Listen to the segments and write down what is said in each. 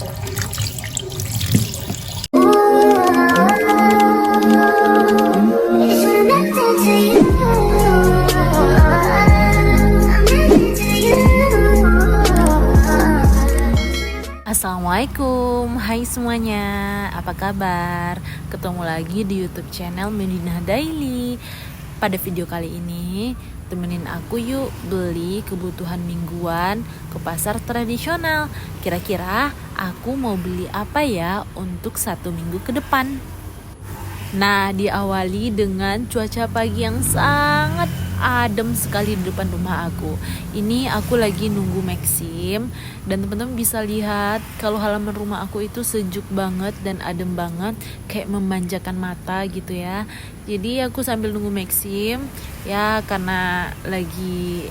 Assalamualaikum, hai semuanya, apa kabar? Ketemu lagi di YouTube channel Medinah Daily. Pada video kali ini, temenin aku yuk beli kebutuhan mingguan ke pasar tradisional. Kira-kira aku mau beli apa ya untuk 1 minggu ke depan? Nah, diawali dengan cuaca pagi yang sangat adem sekali di depan rumah aku. Ini aku lagi nunggu Maxim, dan teman-teman bisa lihat kalau halaman rumah aku itu sejuk banget dan adem banget, kayak memanjakan mata gitu ya. Jadi aku sambil nunggu Maxim ya, karena lagi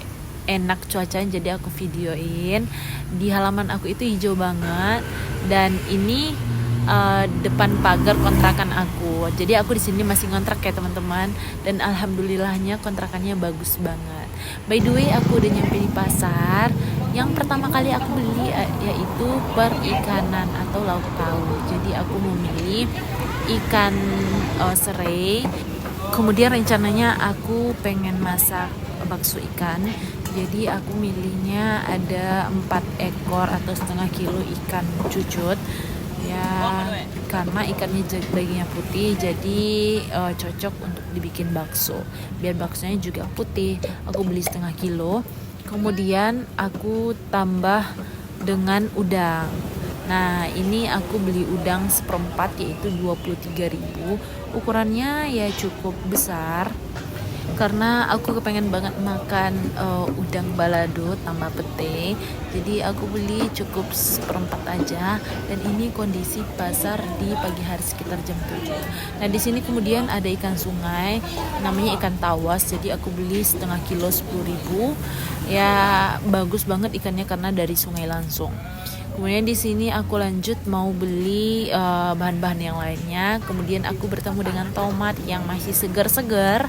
enak cuaca, jadi aku videoin. Di halaman aku itu hijau banget, dan ini depan pagar kontrakan aku. Jadi aku di sini masih ngontrak ya teman-teman, dan alhamdulillahnya kontrakannya bagus banget. By the way, aku udah nyampe di pasar. Yang pertama kali aku beli yaitu perikanan atau lauk pauk. Jadi aku memilih ikan serai. Kemudian rencananya aku pengen masak bakso ikan. Jadi aku milihnya ada 4 ekor atau setengah kilo ikan cucut ya, karena ikannya dagingnya putih, jadi cocok untuk dibikin bakso. Biar baksonya juga putih, aku beli setengah kilo. Kemudian aku tambah dengan udang. Nah, ini aku beli udang seperempat, yaitu 23.000. Ukurannya ya cukup besar, karena aku kepengen banget makan udang balado tambah pete. Jadi aku beli cukup seperempat aja, dan ini kondisi pasar di pagi hari sekitar jam 7. Nah, di sini kemudian ada ikan sungai namanya ikan tawas, jadi aku beli setengah kilo 10.000. Ya bagus banget ikannya karena dari sungai langsung. Kemudian di sini aku lanjut mau beli bahan-bahan yang lainnya. Kemudian aku bertemu dengan tomat yang masih segar-segar.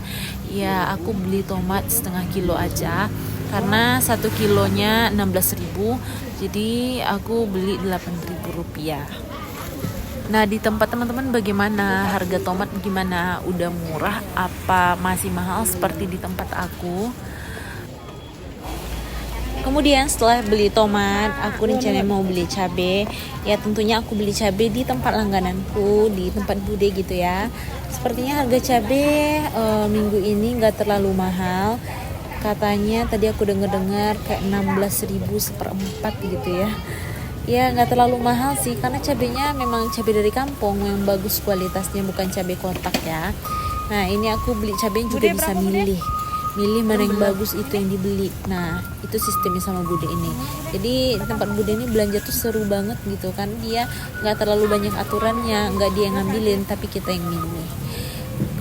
Ya, aku beli tomat setengah kilo aja karena 1 kilonya 16.000. Jadi aku beli 8.000 rupiah. Nah, di tempat teman-teman bagaimana? Harga tomat gimana? Udah murah apa masih mahal seperti di tempat aku? Kemudian setelah beli tomat, aku rencananya mau beli cabai. Ya tentunya aku beli cabai di tempat langgananku, di tempat bude gitu ya. Sepertinya harga cabai minggu ini gak terlalu mahal. Katanya tadi aku dengar kayak 16.000 seperempat gitu ya. Ya gak terlalu mahal sih, karena cabainya memang cabai dari kampung yang bagus kualitasnya, bukan cabai kotak ya. Nah, ini aku beli cabai juga bisa milih mana yang bagus, itu yang dibeli. Nah, itu sistemnya sama bude ini. Jadi tempat bude ini belanja tuh seru banget gitu kan, dia nggak terlalu banyak aturannya, nggak dia ngambilin tapi kita yang milih.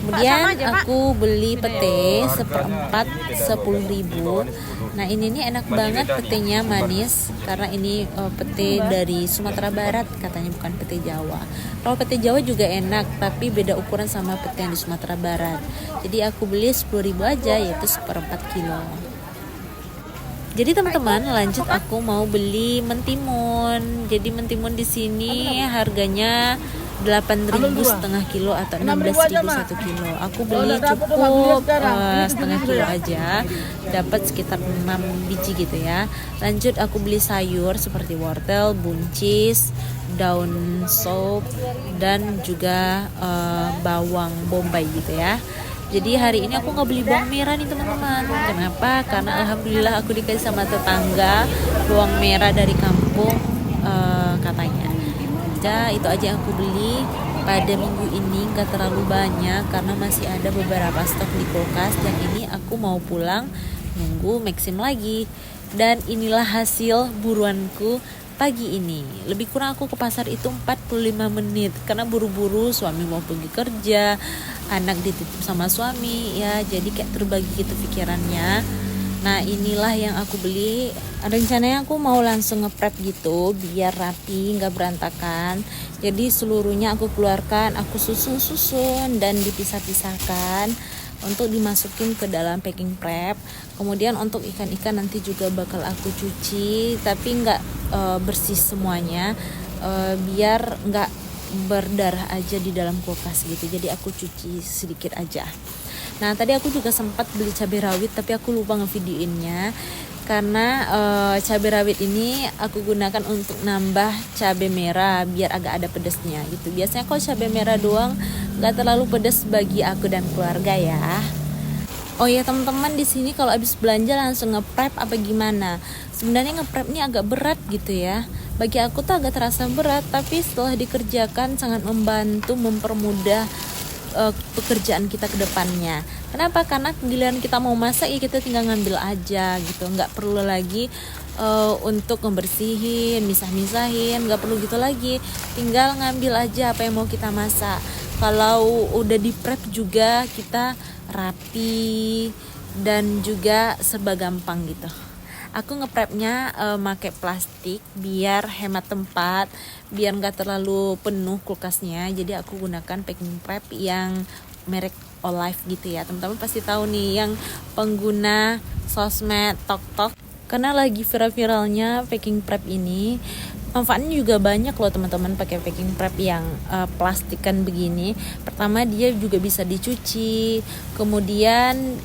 Kemudian aku beli pete seperempat 10.000. Nah, ini nih enak banget, petenya manis karena ini pete dari Sumatera Barat katanya, bukan pete Jawa. Kalau pete Jawa juga enak, tapi beda ukuran sama pete yang di Sumatera Barat. Jadi aku beli 10.000 aja, yaitu seperempat kilo. Jadi teman-teman, lanjut aku mau beli mentimun. Jadi mentimun di sini harganya 8.000 setengah kilo atau 16.000 1 kilo. Aku beli cukup setengah kilo aja, dapat sekitar 6 biji gitu ya. Lanjut aku beli sayur seperti wortel, buncis, daun sop, dan juga bawang bombay gitu ya. Jadi hari ini aku nggak beli bawang merah nih teman-teman. Kenapa? Karena alhamdulillah aku dikasih sama tetangga bawang merah dari kampung katanya. Ya, itu aja yang aku beli pada minggu ini, nggak terlalu banyak karena masih ada beberapa stok di kulkas, dan ini aku mau pulang nunggu Maxim lagi. Dan inilah hasil buruanku pagi ini. Lebih kurang aku ke pasar itu 45 menit karena buru-buru, suami mau pergi kerja, anak dititip sama suami ya, jadi kayak terbagi gitu pikirannya. Nah, inilah yang aku beli. Rencananya aku mau langsung ngeprep gitu biar rapi, nggak berantakan. Jadi seluruhnya aku keluarkan, aku susun dan dipisah-pisahkan untuk dimasukin ke dalam packing prep. Kemudian untuk ikan-ikan nanti juga bakal aku cuci, tapi nggak bersih semuanya. biar nggak berdarah aja di dalam kulkas gitu. Jadi aku cuci sedikit aja. Nah tadi aku juga sempat beli cabai rawit tapi aku lupa ngevideoinnya karena cabai rawit ini aku gunakan untuk nambah cabai merah biar agak ada pedesnya gitu. Biasanya kalau cabai merah doang nggak terlalu pedas bagi aku dan keluarga ya. Oh ya teman-teman, di sini kalau habis belanja langsung nge-prep apa gimana? Sebenarnya nge-prep ini agak berat gitu ya. Bagi aku tuh agak terasa berat, tapi setelah dikerjakan sangat membantu, mempermudah pekerjaan kita ke depannya. Kenapa? Karena giliran kita mau masak ya kita tinggal ngambil aja gitu. Nggak perlu lagi untuk ngebersihin, misah-misahin, nggak perlu gitu lagi. Tinggal ngambil aja apa yang mau kita masak. Kalau udah di prep juga kita rapi dan juga serba gampang gitu. Aku ngeprepnya pakai plastik biar hemat tempat, biar nggak terlalu penuh kulkasnya. Jadi aku gunakan packing prep yang merek Olive gitu ya. Teman-teman pasti tahu nih yang pengguna sosmed TikTok karena lagi viral-viralnya packing prep ini. Manfaatnya juga banyak loh teman-teman pakai packing prep yang plastikan begini. Pertama dia juga bisa dicuci, kemudian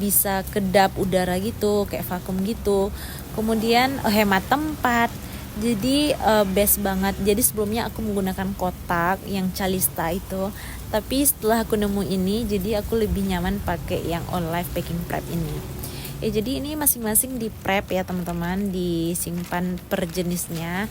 bisa kedap udara gitu, kayak vakum gitu. Kemudian hemat tempat. Jadi best banget. Jadi sebelumnya aku menggunakan kotak yang Calista itu, tapi setelah aku nemu ini, jadi aku lebih nyaman pakai yang Olive packing prep ini. Jadi ini masing-masing di prep ya teman-teman, disimpan per jenisnya.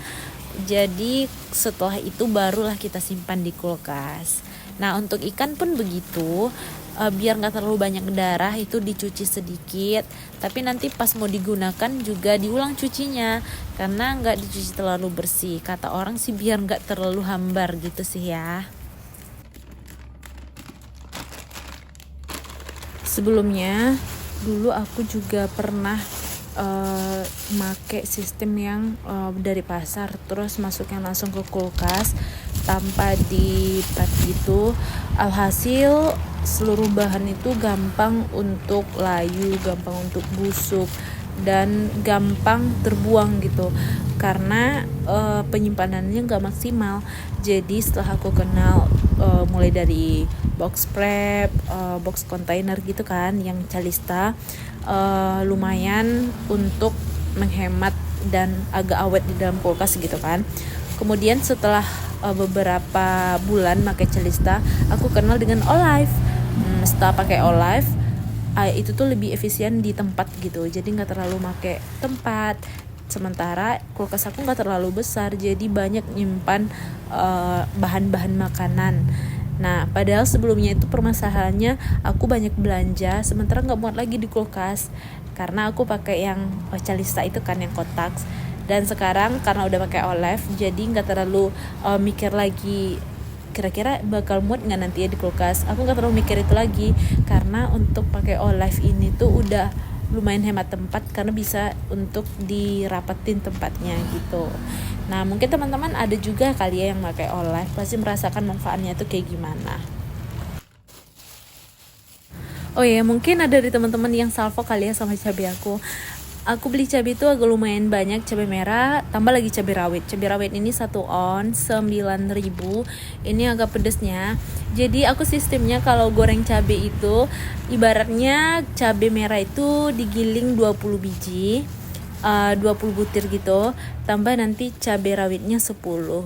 Jadi setelah itu barulah kita simpan di kulkas. Nah untuk ikan pun begitu, biar nggak terlalu banyak darah itu dicuci sedikit. Tapi nanti pas mau digunakan juga diulang cucinya, karena nggak dicuci terlalu bersih. Kata orang sih biar nggak terlalu hambar gitu sih ya. Sebelumnya dulu aku juga pernah make sistem yang dari pasar terus masuknya langsung ke kulkas tanpa di prep gitu. Alhasil seluruh bahan itu gampang untuk layu, gampang untuk busuk dan gampang terbuang gitu karena penyimpanannya nggak maksimal. Jadi setelah aku kenal mulai dari box prep, box container gitu kan yang Calista, lumayan untuk menghemat dan agak awet di dalam kulkas gitu kan. Kemudian setelah beberapa bulan pakai Calista, aku kenal dengan Olive. Setelah pakai Olive, itu tuh lebih efisien di tempat gitu, jadi nggak terlalu pakai tempat. Sementara kulkas aku nggak terlalu besar, jadi banyak nyimpan bahan-bahan makanan. Nah padahal sebelumnya itu permasalahannya aku banyak belanja sementara nggak muat lagi di kulkas karena aku pakai yang Calista itu kan yang kotak. Dan sekarang karena udah pakai Olive jadi nggak terlalu mikir lagi kira-kira bakal muat nggak nanti ya di kulkas. Aku nggak terlalu mikir itu lagi karena untuk pakai Olive ini tuh udah lumayan hemat tempat karena bisa untuk dirapetin tempatnya gitu. Nah mungkin teman-teman ada juga kali ya yang pakai Olive, pasti merasakan manfaatnya itu kayak gimana. Oh ya mungkin ada dari teman-teman yang salvo kali ya sama cabai aku. Aku beli cabai itu agak lumayan banyak, cabai merah tambah lagi cabai rawit. Cabai rawit ini 1 on 9.000. Ini agak pedesnya. Jadi aku sistemnya kalau goreng cabai itu ibaratnya cabai merah itu digiling 20 biji, 20 butir gitu, tambah nanti cabai rawitnya 10.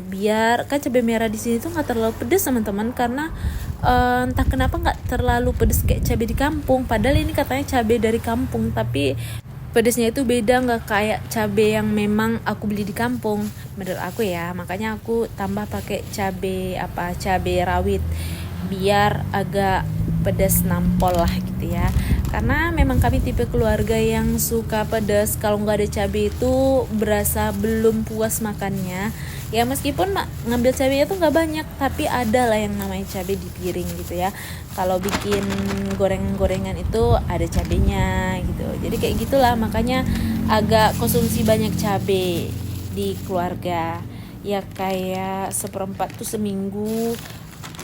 Biar kan cabai merah di sini tuh nggak terlalu pedes teman-teman karena entah kenapa nggak terlalu pedes kayak cabai di kampung. Padahal ini katanya cabai dari kampung tapi pedesnya itu beda, nggak kayak cabai yang memang aku beli di kampung menurut aku ya. Makanya aku tambah pakai cabai rawit biar agak pedas nampol lah gitu ya. Karena memang kami tipe keluarga yang suka pedas. Kalau nggak ada cabai itu berasa belum puas makannya. Ya meskipun ngambil cabainya tuh nggak banyak, tapi ada lah yang namanya cabai di piring gitu ya. Kalau bikin gorengan itu ada cabainya gitu. Jadi kayak gitulah, makanya agak konsumsi banyak cabai di keluarga. Ya kayak 1/4 tuh seminggu,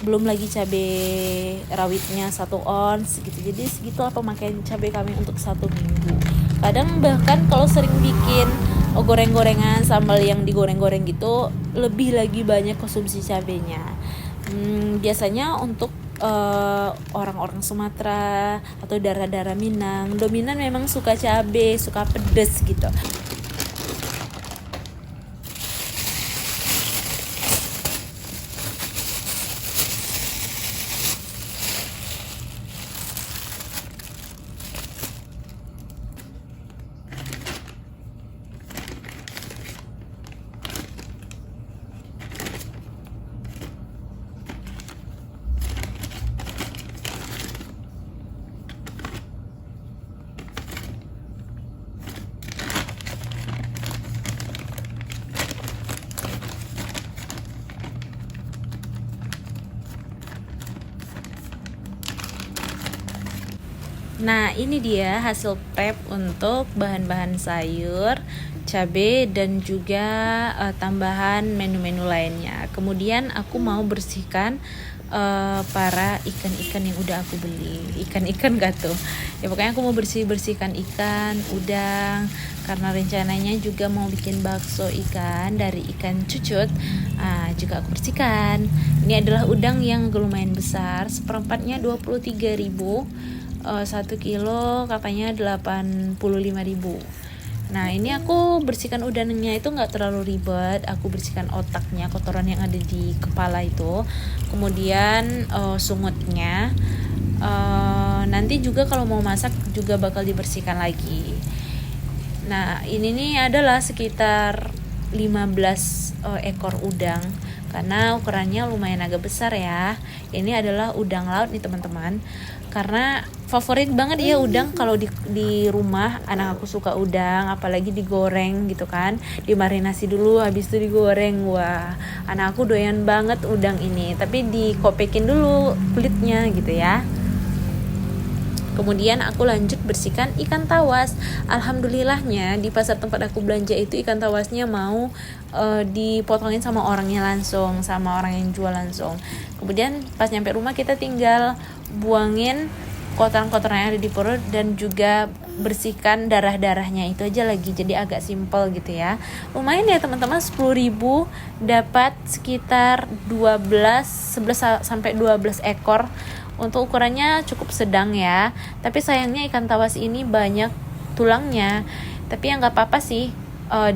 belum lagi cabai rawitnya 1 ons gitu. Jadi segitulah pemakaian cabai kami untuk 1 minggu. Kadang bahkan kalau sering bikin goreng-gorengan, sambal yang digoreng-goreng gitu lebih lagi banyak konsumsi cabenya. Biasanya untuk orang-orang Sumatera atau daerah-daerah Minang dominan memang suka cabe, suka pedes gitu. Nah, ini dia hasil prep untuk bahan-bahan sayur, cabai, dan juga tambahan menu-menu lainnya. Kemudian aku mau bersihkan para ikan-ikan yang udah aku beli. Ikan-ikan gak tuh? Ya pokoknya aku mau bersihkan ikan, udang, karena rencananya juga mau bikin bakso ikan dari ikan cucut. Juga aku bersihkan. Ini adalah udang yang lumayan besar, seperempatnya 23.000. 1 kilo katanya 85.000. Nah, ini aku bersihkan udangnya itu nggak terlalu ribet. Aku bersihkan otaknya, kotoran yang ada di kepala itu. Kemudian sungutnya. Nanti juga kalau mau masak juga bakal dibersihkan lagi. Nah, ini nih adalah sekitar 15 ekor udang, karena ukurannya lumayan agak besar ya. Ini adalah udang laut nih teman-teman, karena favorit banget ya udang. Kalau di rumah anak aku suka udang, apalagi digoreng gitu kan, dimarinasi dulu habis itu digoreng. Wah, anak aku doyan banget udang ini, tapi dikopekin dulu kulitnya gitu ya. Kemudian aku lanjut bersihkan ikan tawas. Alhamdulillahnya di pasar tempat aku belanja itu ikan tawasnya mau dipotongin sama orangnya langsung, sama orang yang jual langsung. Kemudian pas nyampe rumah kita tinggal buangin kotoran-kotoran yang ada di perut dan juga bersihkan darah-darahnya, itu aja lagi. Jadi agak simple gitu ya. Lumayan ya teman-teman, 10.000 dapat sekitar 11 sampai 12 ekor. Untuk ukurannya cukup sedang ya. Tapi sayangnya ikan tawas ini banyak tulangnya. Tapi ya nggak apa-apa sih,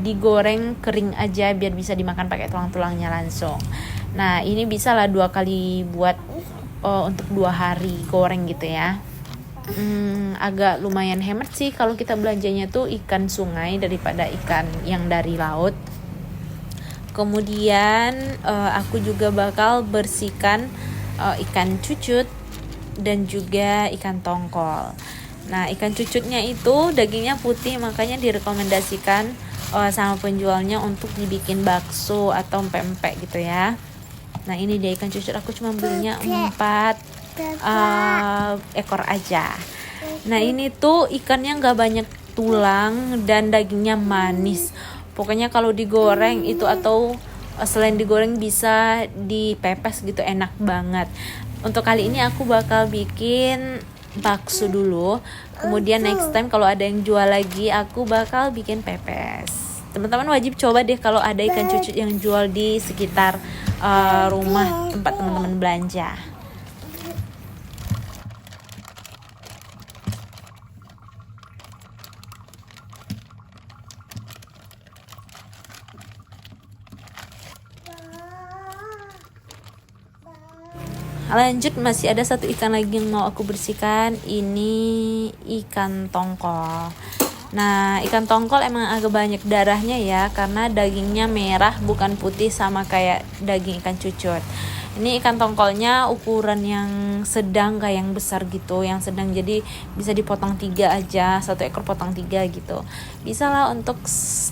digoreng kering aja biar bisa dimakan pakai tulang-tulangnya langsung. Nah, ini bisa lah 2 kali buat untuk 2 hari goreng gitu ya. Agak lumayan hemat sih kalau kita belanjanya tuh ikan sungai daripada ikan yang dari laut. Kemudian aku juga bakal bersihkan ikan cucut dan juga ikan tongkol. Nah, ikan cucutnya itu dagingnya putih, makanya direkomendasikan sama penjualnya untuk dibikin bakso atau pempek gitu ya. Nah, ini dia ikan cucut, aku cuma belinya 4 ekor aja. Nah, ini tuh ikannya gak banyak tulang dan dagingnya manis. Pokoknya kalau digoreng itu atau selain digoreng bisa dipepes gitu, enak banget. Untuk kali ini aku bakal bikin bakso dulu. Kemudian next time kalau ada yang jual lagi aku bakal bikin pepes. Teman-teman wajib coba deh kalau ada ikan cucut yang jual di sekitar rumah tempat teman-teman belanja. Lanjut, masih ada satu ikan lagi yang mau aku bersihkan. Ini ikan tongkol. Nah, ikan tongkol emang agak banyak darahnya ya, karena dagingnya merah bukan putih sama kayak daging ikan cucut. Ini ikan tongkolnya ukuran yang sedang, kayak yang besar gitu, yang sedang, jadi bisa dipotong 3 aja, 1 ekor potong 3 gitu. Bisa lah untuk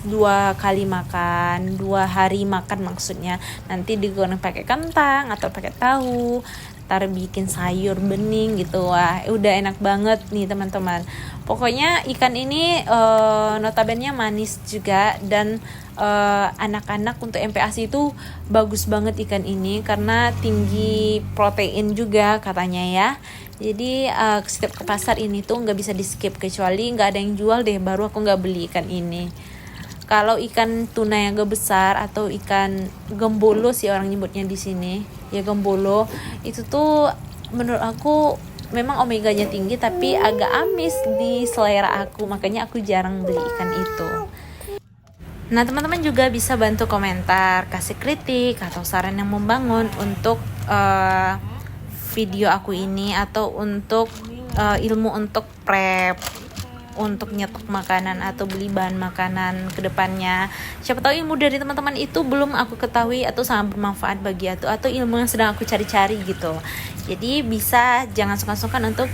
2 kali makan, 2 hari makan maksudnya. Nanti digoreng pakai kentang atau pakai tahu, ntar bikin sayur bening gitu. Wah, udah enak banget nih teman-teman. Pokoknya ikan ini notabene manis juga, dan anak-anak untuk MPASI itu bagus banget ikan ini karena tinggi protein juga katanya ya. Jadi setiap ke pasar ini tuh nggak bisa di skip, kecuali nggak ada yang jual deh baru aku nggak beli ikan ini. Kalau ikan tuna yang agak besar atau ikan gembolo sih orang nyebutnya di sini, ya gembolo, itu tuh menurut aku memang omeganya tinggi tapi agak amis di selera aku, makanya aku jarang beli ikan itu. Nah, teman-teman juga bisa bantu komentar, kasih kritik atau saran yang membangun untuk video aku ini, atau untuk ilmu untuk prep, untuk nyetok makanan atau beli bahan makanan ke depannya. Siapa tahu ilmu dari teman-teman itu belum aku ketahui atau sangat bermanfaat bagi aku, atau ilmu yang sedang aku cari-cari gitu. Jadi bisa, jangan sungkan-sungkan untuk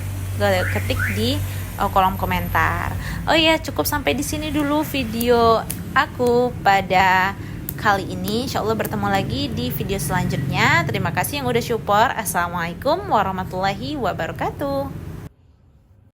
ketik di kolom komentar. Oh iya, cukup sampai di sini dulu video aku pada kali ini. Insyaallah bertemu lagi di video selanjutnya. Terima kasih yang udah support. Assalamualaikum warahmatullahi wabarakatuh.